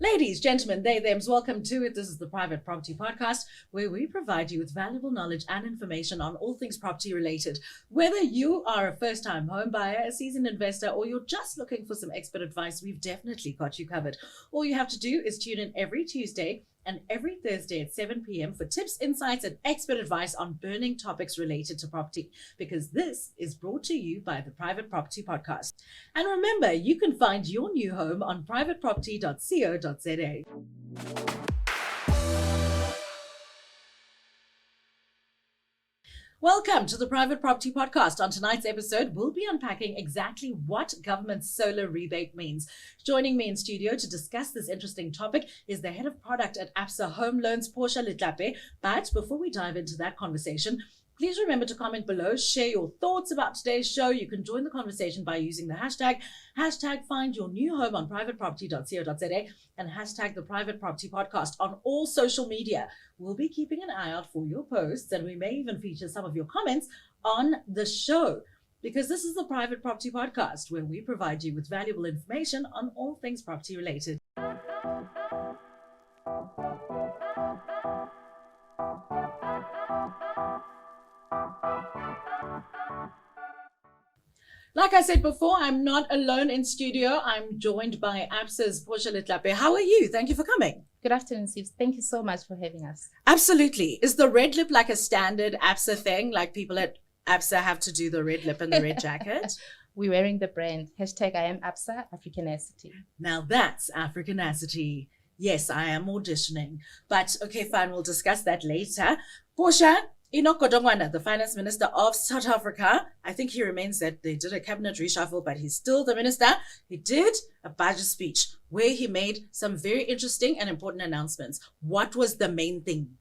Ladies, gentlemen, they, thems, welcome to it. This is the Private Property Podcast, where we provide you with valuable knowledge and information on all things property related. Whether you are a first-time home buyer, a seasoned investor, or you're just looking for some expert advice, we've definitely got you covered. All you have to do is tune in every Tuesday and every Thursday at 7 p.m. for tips, insights, and expert advice on burning topics related to property, because this is brought to you by the Private Property Podcast. And remember, you can find your new home on privateproperty.co.za. Welcome to the Private Property Podcast. On tonight's episode, we'll be unpacking exactly what government solar rebate means. Joining me in studio to discuss this interesting topic is the head of product at Absa Home Loans, Portia Letlape. But before we dive into that conversation, please remember to comment below, share your thoughts about today's show. You can join the conversation by using the hashtag find your new home on privateproperty.co.za and hashtag the Private Property Podcast on all social media. We'll be keeping an eye out for your posts, and we may even feature some of your comments on the show, because this is the Private Property Podcast, where we provide you with valuable information on all things property related. Like I said before, I'm not alone in studio. I'm joined by Absa's Portia Letlape. How are you? Thank you for coming. Good afternoon, Steve. Thank you so much for having us. Absolutely. Is the red lip like a standard Absa thing? Like people at Absa have to do the red lip and the red jacket? We're wearing the brand. Hashtag I am Absa, Africanacity. Now that's Africanacity. Yes, I am auditioning. But okay, fine. We'll discuss that later. Portia, Enoch Godongwana, the finance minister of South Africa, I think he remains that they did a cabinet reshuffle, but he's still the minister. He did a budget speech where he made some very interesting and important announcements. What was the main thing?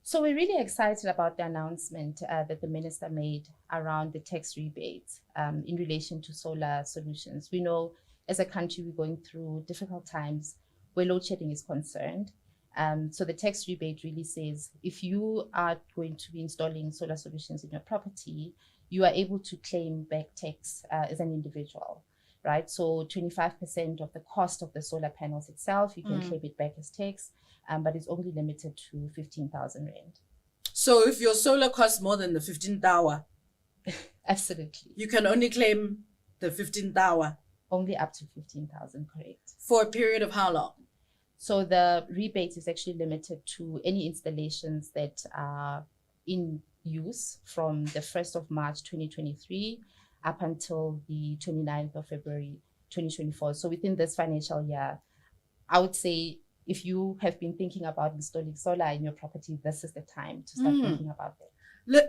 So we're really excited about the announcement that the minister made around the tax rebates in relation to solar solutions. We know as a country we're going through difficult times where load shedding is concerned. So the tax rebate really says if you are going to be installing solar solutions in your property, you are able to claim back tax as an individual, right? So 25% of the cost of the solar panels itself, you can claim it back as tax, but it's only limited to 15,000 Rand. So if your solar costs more than the 15,000, Absolutely. you can only claim the 15,000. Only up to 15,000, correct. For a period of how long? So the rebate is actually limited to any installations that are in use from the 1st of March 2023 up until the 29th of February 2024. So within this financial year, I would say if you have been thinking about installing solar in your property, this is the time to start thinking about that.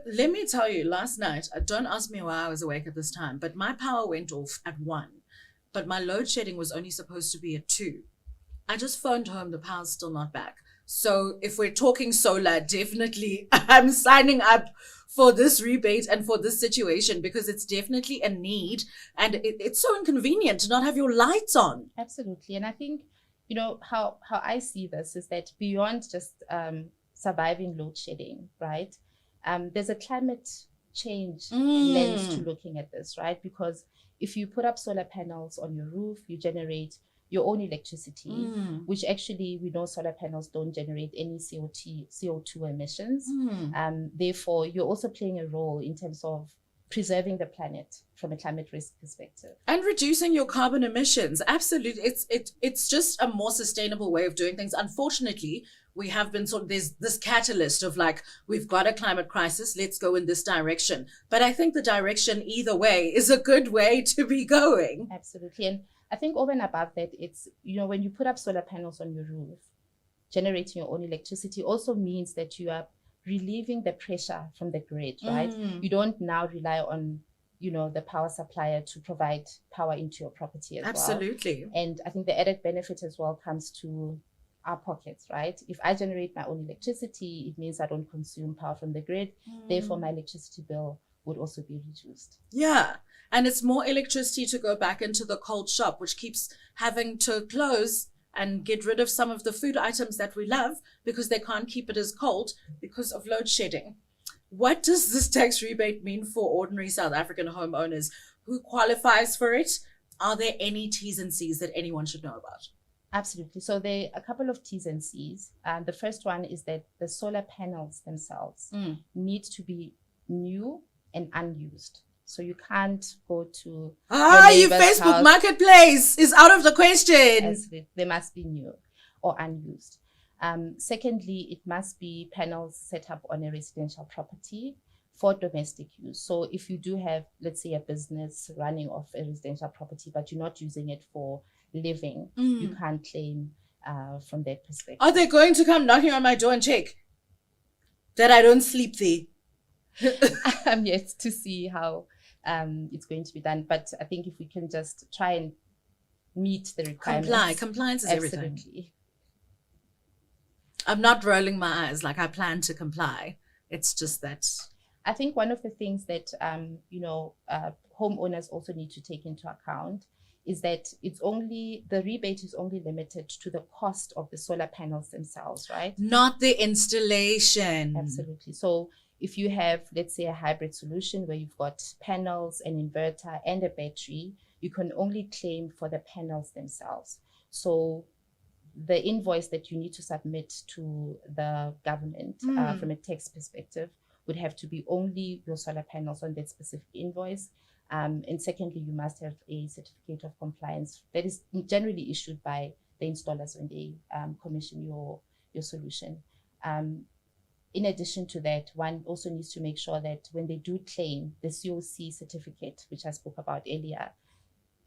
Let me tell you, last night, don't ask me why I was awake at this time, but my power went off at 1, but my load shedding was only supposed to be at 2. I just phoned home, the power's still not back. So if we're talking solar, definitely I'm signing up for this rebate and for this situation, because it's definitely a need, and it's so inconvenient to not have your lights on. Absolutely. And I think, you know, how I see this is that beyond just surviving load shedding, right? There's a climate change lens to looking at this, right? Because if you put up solar panels on your roof, you generate your own electricity, which actually we know solar panels don't generate any CO2 emissions. Therefore, you're also playing a role in terms of preserving the planet from a climate risk perspective. And reducing your carbon emissions. Absolutely. It's just a more sustainable way of doing things. Unfortunately, we have been there's this catalyst of like, we've got a climate crisis, let's go in this direction. But I think the direction either way is a good way to be going. Absolutely. And I think over and above that, it's, you know, when you put up solar panels on your roof, generating your own electricity also means that you are relieving the pressure from the grid, right? You don't now rely on, you know, the power supplier to provide power into your property as Absolutely. well. And I think the added benefit as well comes to our pockets, right? If I generate my own electricity, it means I don't consume power from the grid. Therefore, my electricity bill would also be reduced. Yeah. And it's more electricity to go back into the cold shop, which keeps having to close and get rid of some of the food items that we love because they can't keep it as cold because of load shedding. What does this tax rebate mean for ordinary South African homeowners? Who qualifies for it? Are there any T's and C's that anyone should know about? Absolutely. So there are a couple of T's and C's. The first one is that the solar panels themselves need to be new and unused. So you can't go to your Facebook house. Marketplace is out of the question. Absolutely. They must be new or unused. Secondly, it must be panels set up on a residential property for domestic use. So if you do have, let's say, a business running off a residential property, but you're not using it for living, you can't claim from that perspective. Are they going to come knocking on my door and check that I don't sleep there? I'm yet to see how it's going to be done. But I think if we can just try and meet the requirements. Compliance is absolutely. Everything. I'm not rolling my eyes. Like, I plan to comply. It's just that. I think one of the things that, homeowners also need to take into account is that the rebate is only limited to the cost of the solar panels themselves, right? Not the installation. Absolutely. So if you have, let's say, a hybrid solution where you've got panels, an inverter, and a battery, you can only claim for the panels themselves. So the invoice that you need to submit to the government from a tax perspective would have to be only your solar panels on that specific invoice. And secondly, you must have a certificate of compliance that is generally issued by the installers when they commission your solution. In addition to that, one also needs to make sure that when they do claim, the COC certificate, which I spoke about earlier,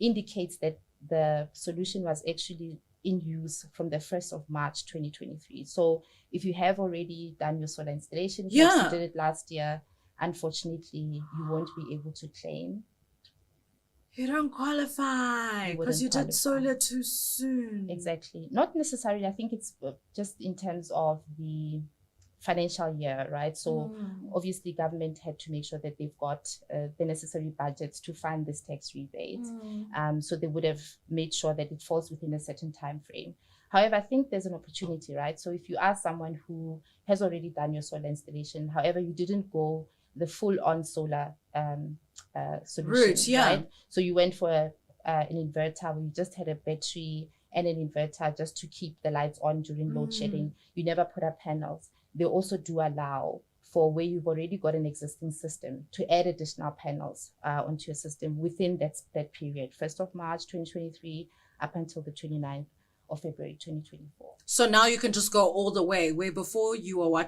indicates that the solution was actually in use from the 1st of March 2023. So if you have already done your solar installation, if you did it last year, unfortunately, you won't be able to claim. You don't qualify because you did solar too soon. Exactly. Not necessarily. I think it's just in terms of the financial year, right? So obviously government had to make sure that they've got the necessary budgets to fund this tax rebate. So they would have made sure that it falls within a certain time frame. However, I think there's an opportunity, right? So if you are someone who has already done your solar installation, however, you didn't go the full-on solar solution, right? So you went for an inverter where you just had a battery and an inverter just to keep the lights on during load shedding. You never put up panels. They also do allow for where you've already got an existing system to add additional panels onto your system within that period, 1st of March 2023 up until the 29th of February 2024. So now you can just go all the way, where before you were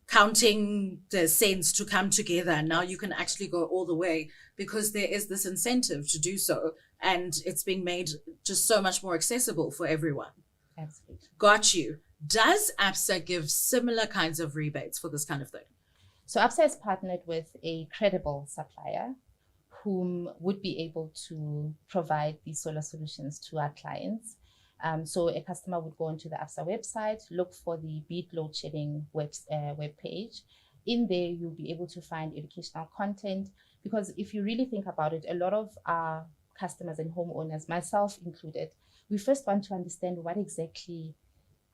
counting the cents to come together. Now you can actually go all the way because there is this incentive to do so, and it's being made just so much more accessible for everyone. Absolutely. Got you. Does Absa give similar kinds of rebates for this kind of thing? So Absa has partnered with a credible supplier whom would be able to provide these solar solutions to our clients. So a customer would go onto the Absa website, look for the Beat Load Shedding web page. In there, you'll be able to find educational content, because if you really think about it, a lot of our customers and homeowners, myself included, we first want to understand what exactly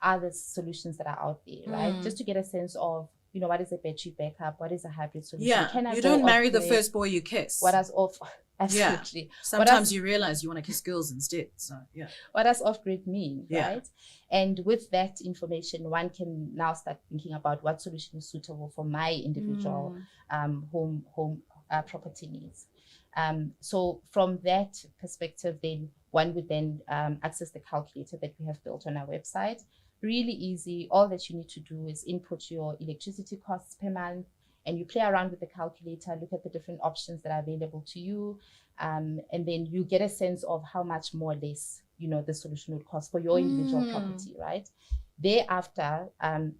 are the solutions that are out there, right? Just to get a sense of, what is a battery backup? What is a hybrid solution? Yeah, you don't marry the first boy you kiss. What does absolutely. Yeah. Sometimes you realize you want to kiss girls instead. So yeah. What does off-grid mean, right? And with that information, one can now start thinking about what solution is suitable for my individual home property needs. So from that perspective, then one would then access the calculator that we have built on our website. Really easy. All that you need to do is input your electricity costs per month, and you play around with the calculator, look at the different options that are available to you, and then you get a sense of how much more or less, the solution would cost for your individual property, right? Thereafter,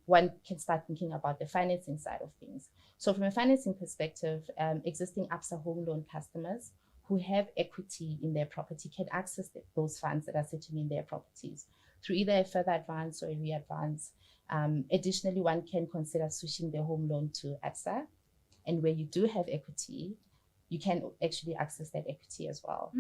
one can start thinking about the financing side of things. So from a financing perspective, existing Absa Home Loan customers who have equity in their property can access those funds that are sitting in their properties through either a further advance or a re-advance. Additionally, one can consider switching their home loan to Absa, and where you do have equity, you can actually access that equity as well.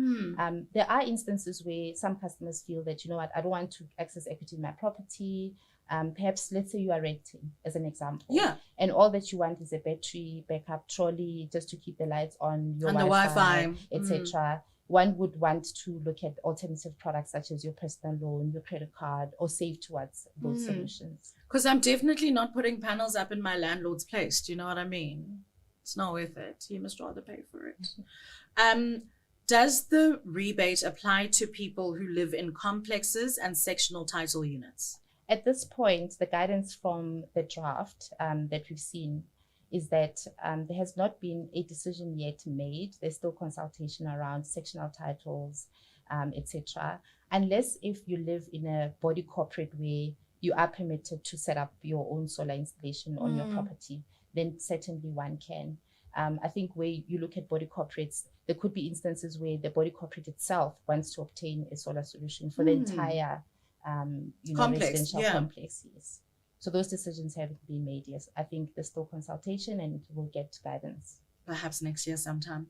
There are instances where some customers feel that, I don't want to access equity in my property. Perhaps, let's say you are renting, as an example. Yeah. And all that you want is a battery backup trolley just to keep the lights on, your and Wi-Fi, etc. one would want to look at alternative products such as your personal loan, your credit card, or save towards those solutions. Because I'm definitely not putting panels up in my landlord's place. Do you know what I mean? It's not worth it. He must rather pay for it. Does the rebate apply to people who live in complexes and sectional title units? At this point, the guidance from the draft that we've seen is that there has not been a decision yet made. There's still consultation around sectional titles, etc. Unless if you live in a body corporate where you are permitted to set up your own solar installation on your property, then certainly one can. I think where you look at body corporates, there could be instances where the body corporate itself wants to obtain a solar solution for the entire residential complex. Yes. So those decisions haven't been made yet. I think there's still consultation and we'll get guidance. Perhaps next year sometime.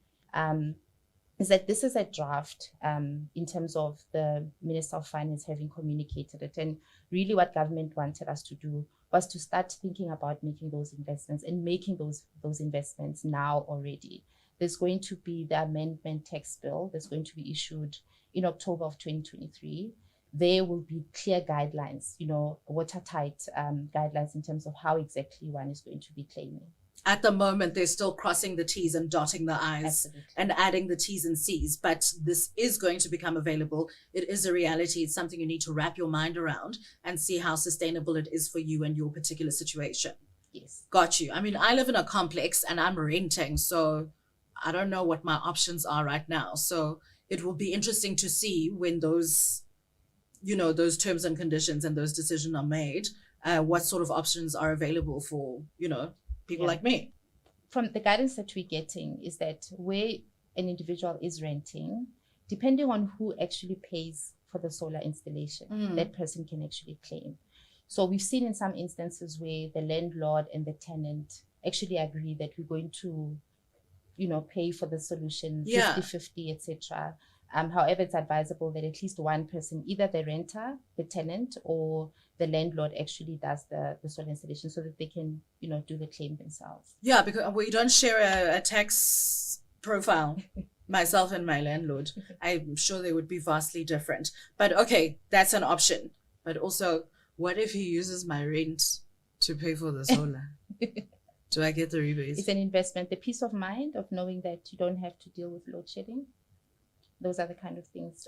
Is that this is a draft in terms of the Minister of Finance having communicated it. And really what government wanted us to do was to start thinking about making those investments and making those investments now already. There's going to be the amendment text bill that's going to be issued in October of 2023. There will be clear guidelines, watertight guidelines in terms of how exactly one is going to be claiming. At the moment, they're still crossing the T's and dotting the I's. Absolutely. And adding the T's and C's. But this is going to become available. It is a reality. It's something you need to wrap your mind around and see how sustainable it is for you and your particular situation. Yes. Got you. I mean, I live in a complex and I'm renting, so I don't know what my options are right now. So it will be interesting to see when those terms and conditions and those decisions are made, what sort of options are available for, people like me. From the guidance that we're getting is that where an individual is renting, depending on who actually pays for the solar installation, that person can actually claim. So we've seen in some instances where the landlord and the tenant actually agree that we're going to, pay for the solution 50-50, etc. However, it's advisable that at least one person, either the renter, the tenant, or the landlord actually does the solar installation so that they can, do the claim themselves. Yeah, because we don't share a tax profile, myself and my landlord. I'm sure they would be vastly different. But okay, that's an option. But also, what if he uses my rent to pay for the solar? Do I get the rebates? It's an investment. The peace of mind of knowing that you don't have to deal with load shedding. Those are the kind of things.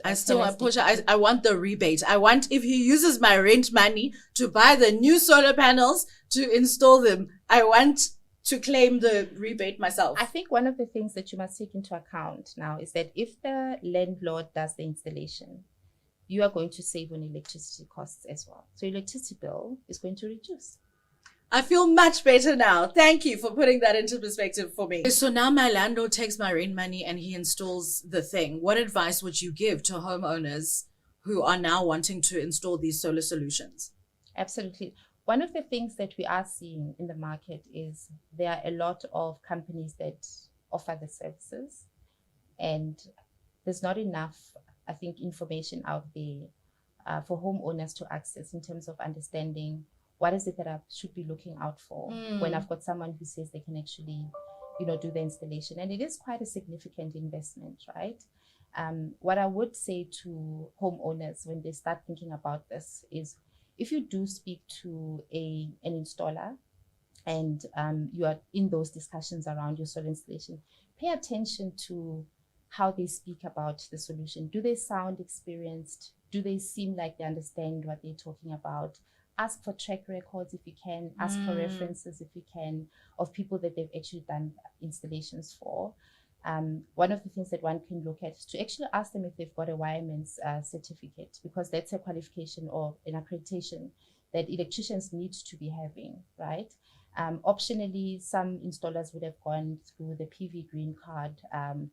Portia, I want the rebate. I want, if he uses my rent money to buy the new solar panels to install them, I want to claim the rebate myself. I think one of the things that you must take into account now is that if the landlord does the installation, you are going to save on electricity costs as well. So your electricity bill is going to reduce. I feel much better now. Thank you for putting that into perspective for me. So now my landlord takes my rent money and he installs the thing. What advice would you give to homeowners who are now wanting to install these solar solutions? Absolutely. One of the things that we are seeing in the market is there are a lot of companies that offer the services, and there's not enough, I think, information out there for homeowners to access in terms of understanding what is it that I should be looking out for when I've got someone who says they can actually, do the installation. And it is quite a significant investment, right? What I would say to homeowners when they start thinking about this is if you do speak to an installer and you are in those discussions around your solar installation, pay attention to how they speak about the solution. Do they sound experienced? Do they seem like they understand what they're talking about? Ask for track records if you can, ask for references if you can, of people that they've actually done installations for. One of the things that one can look at is to actually ask them if they've got a wireman's certificate, because that's a qualification or an accreditation that electricians need to be having, right? Optionally, some installers would have gone through the PV green card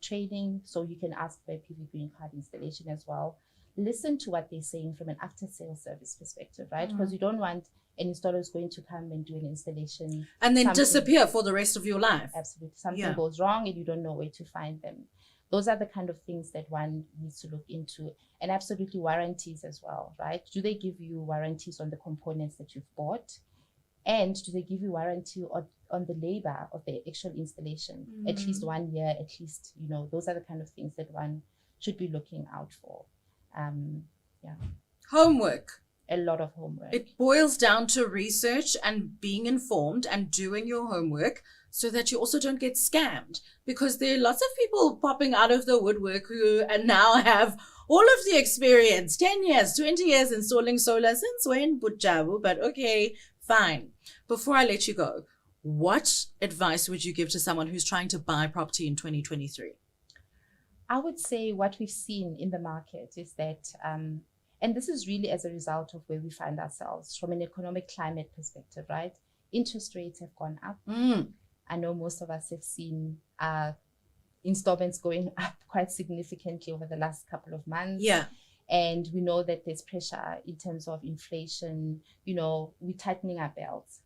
training, so you can ask for a PV green card installation as well. Listen to what they're saying from an after-sales service perspective, right? Because you don't want an installer who's going to come and do an installation and then disappear for the rest of your life. Absolutely. Something goes wrong and you don't know where to find them. Those are the kind of things that one needs to look into. And absolutely warranties as well, right? Do they give you warranties on the components that you've bought? And do they give you warranty on the labor of the actual installation? At least 1 year, at least, those are the kind of things that one should be looking out for. Homework. A lot of homework. It boils down to research and being informed and doing your homework so that you also don't get scammed, because there are lots of people popping out of the woodwork who and now have all of the experience, 10 years, 20 years installing solar. Since when, Bujabu? But okay, fine. Before I let you go, what advice would you give to someone who's trying to buy property in 2023? I would say what we've seen in the market is that, and this is really as a result of where we find ourselves from an economic climate perspective, right? Interest rates have gone up. I know most of us have seen installments going up quite significantly over the last couple of months. Yeah. And we know that there's pressure in terms of inflation. We're tightening our belts.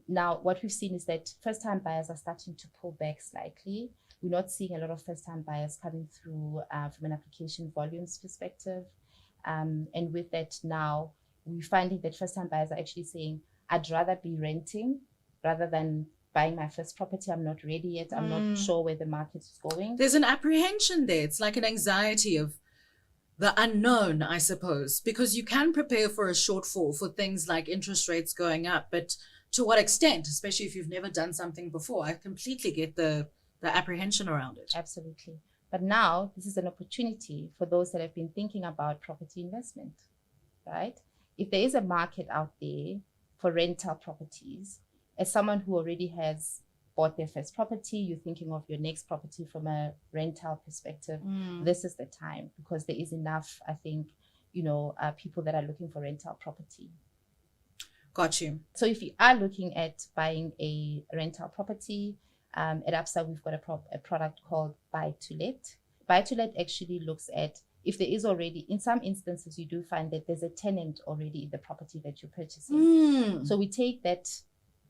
Now, what we've seen is that first-time buyers are starting to pull back slightly. We're not seeing a lot of first-time buyers coming through from an application volumes perspective. And with that now, we're finding that first-time buyers are actually saying, I'd rather be renting rather than buying my first property. I'm not ready yet. I'm not sure where the market is going. There's an apprehension there. It's like an anxiety of the unknown, I suppose, because you can prepare for a shortfall for things like interest rates going up, but to what extent, especially if you've never done something before? I completely get the apprehension around it. Absolutely. But now this is an opportunity for those that have been thinking about property investment, right? If there is a market out there for rental properties, as someone who already has bought their first property, you're thinking of your next property from a rental perspective, this is the time, because there is enough, I think, people that are looking for rental property. Got you. So if you are looking at buying a rental property, at Absa, we've got a product called Buy to Let. Buy to Let actually looks at if there is already, in some instances, you do find that there's a tenant already in the property that you're purchasing. So we take that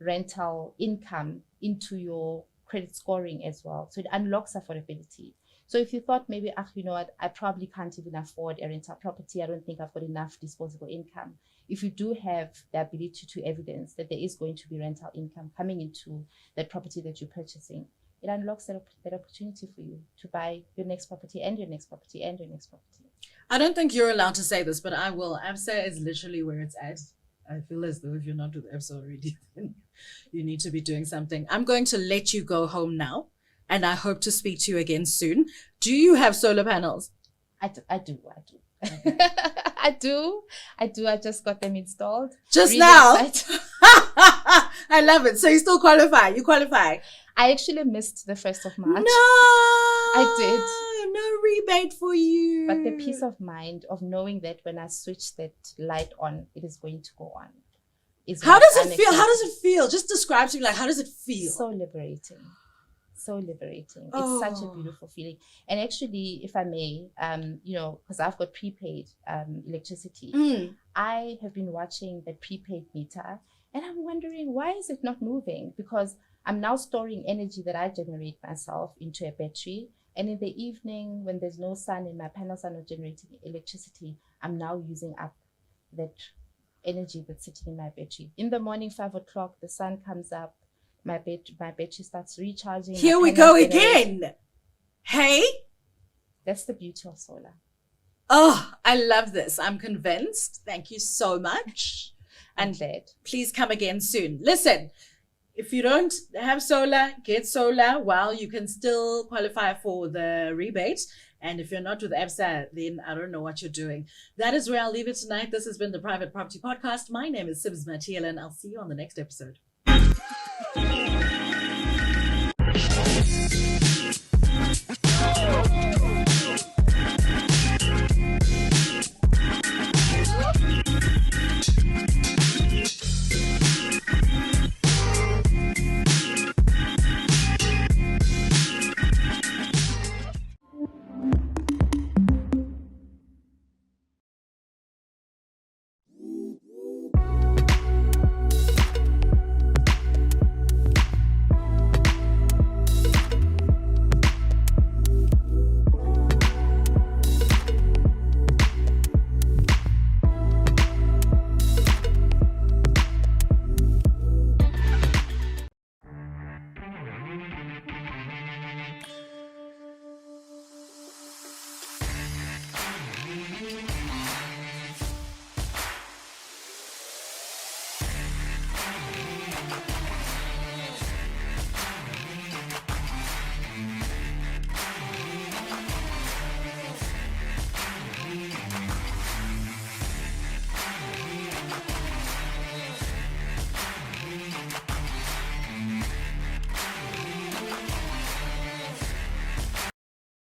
rental income into your credit scoring as well. So it unlocks affordability. So if you thought maybe, you know what, I probably can't even afford a rental property, I don't think I've got enough disposable income. If you do have the ability to evidence that there is going to be rental income coming into that property that you're purchasing, it unlocks that opportunity for you to buy your next property and your next property and your next property. I don't think you're allowed to say this, but I will. Absa is literally where it's at. I feel as though if you're not with Absa already, then you need to be doing something. I'm going to let you go home now, and I hope to speak to you again soon. Do you have solar panels? I do. I do. I just got them installed. Just really now? I love it. So you still qualify? You qualify? I actually missed the 1st of March. No! I did. No rebate for you. But the peace of mind of knowing that when I switch that light on, it is going to go on. How does it feel? How does it feel? Just describe to me, like, how does it feel? So liberating. So liberating. It's such a beautiful feeling. And actually, if I may, because I've got prepaid electricity, I have been watching the prepaid meter and I'm wondering, why is it not moving? Because I'm now storing energy that I generate myself into a battery. And in the evening, when there's no sun and my panels are not generating electricity, I'm now using up that energy that's sitting in my battery. In the morning, 5 o'clock, the sun comes up, my battery starts recharging. Here we go again. Hey? That's the beauty of solar. Oh, I love this. I'm convinced. Thank you so much. I'm glad. Please come again soon. Listen, if you don't have solar, get solar while you can still qualify for the rebate. And if you're not with Absa, then I don't know what you're doing. That is where I'll leave it tonight. This has been the Private Property Podcast. My name is Sibs Matiela, and I'll see you on the next episode.